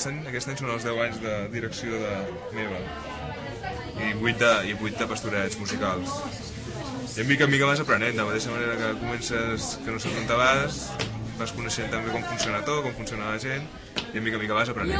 aquest any són els 10 anys de direcció meva i 8 de pastorets musicals. I en mica vas aprenent, de la mateixa manera que comences que no saps on te vas coneixent també com funciona tot, com funciona la gent, i en mica vas aprenent.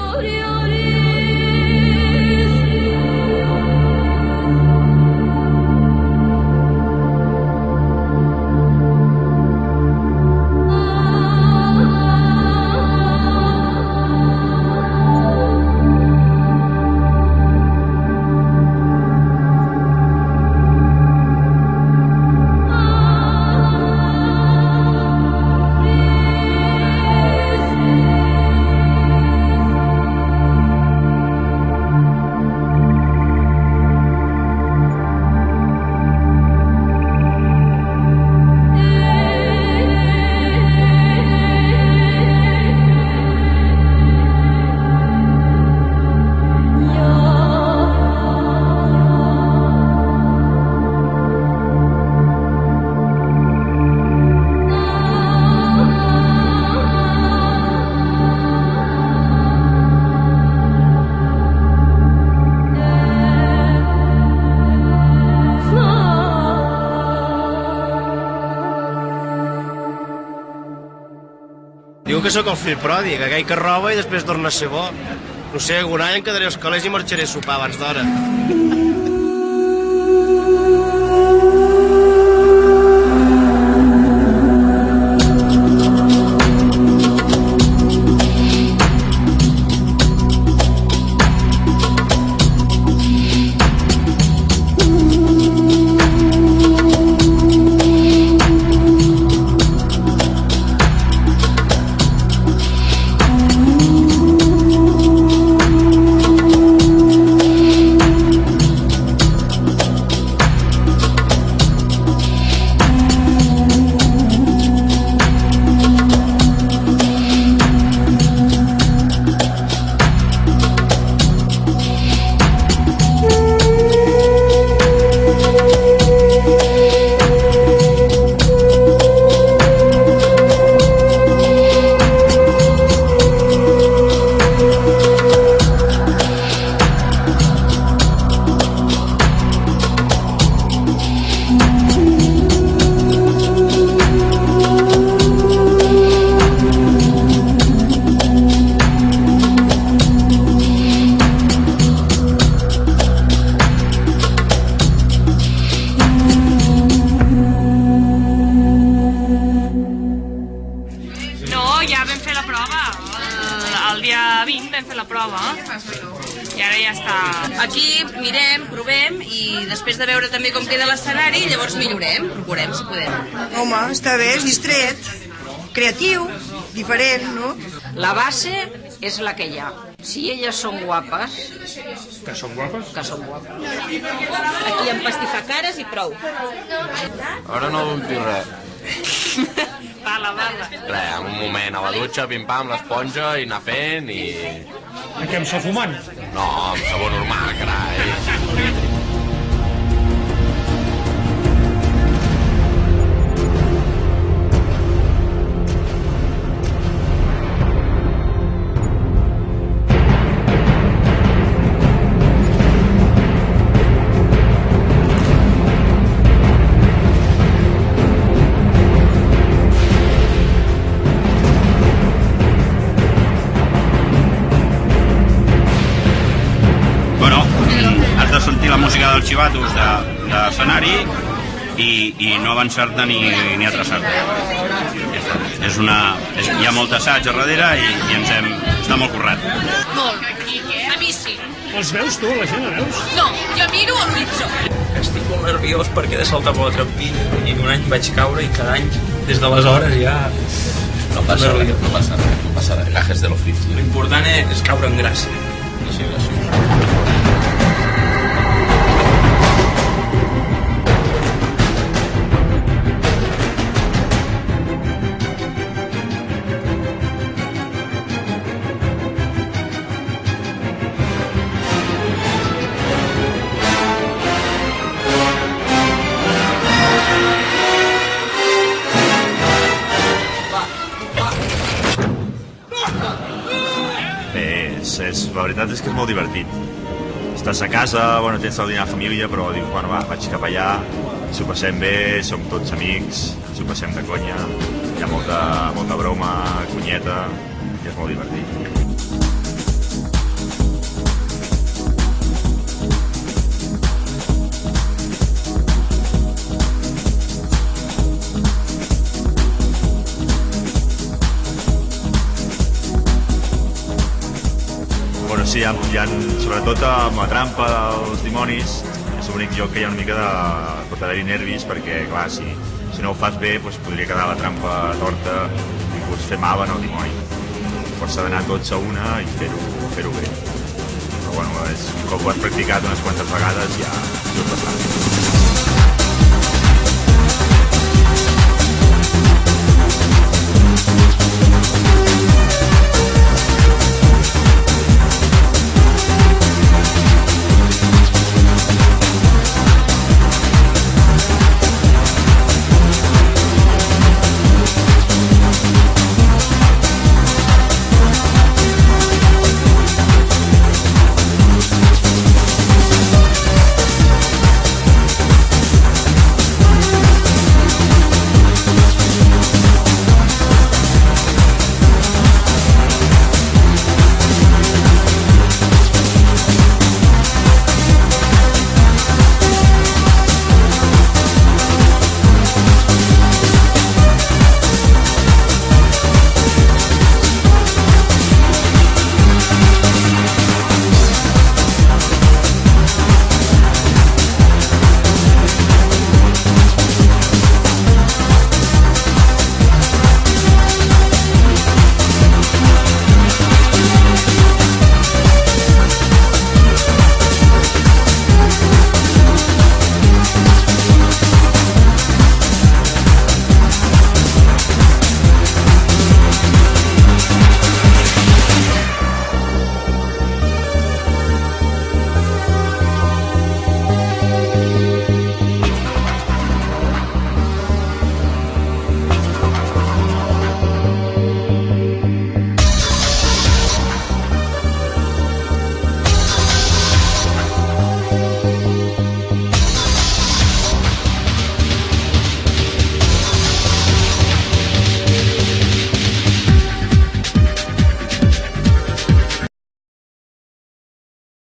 Diu que sóc el fill pròdig, aquell que roba i després torna a ser bo. No sé, algun any em quedaré als calés i marxaré a sopar abans d'hora. El dia 20 vam fer la prova i ara ja està. Aquí mirem, provem i després de veure també com queda l'escenari llavors millorem, procurem si podem. Home, està bé, és distret, creatiu, diferent, no? La base és la que hi ha. Si elles són guapes... Que són guapes? Que són guapes. Aquí empastifar cares i prou. Ara no dubti res. Vala. Res, en un moment a la dutxa, pim-pam, l'esponja i anar fent i... A què, amb sa fumant? No, amb sabó normal, carai. La música dels xivatos de l'escenari i no avançar-te ni atrasar-te. Hi ha molt assaig a darrere i està molt currat. Molt. A mi sí. Els veus tu, la gent, la veus? No, jo miro a l'horitzó. Estic molt nerviós perquè he de saltar per la trampilla i un any vaig caure i cada any, des d'aleshores ja... No passa res, gajes de l'ofici. L'important és caure en gràcia. Gràcia. la veritat és que és molt divertit. Estàs a casa, bueno, tens el dinar a família, però dius, bueno, va, vaig cap allà, s'ho passem bé, som tots amics, s'ho passem de conya, hi ha molta broma, conyeta, i és molt divertit. Bueno, sí, sobretot amb la trampa dels dimonis, és l'únic lloc que hi ha una mica de... pot haver-hi nervis, perquè, clar, si no ho fas bé, doncs podria quedar la trampa torta i pots fer mal al dimoni. Llavors s'ha d'anar tots a una i fer-ho bé. Però, bueno, un cop ho has practicat unes quantes vegades ja és bastant.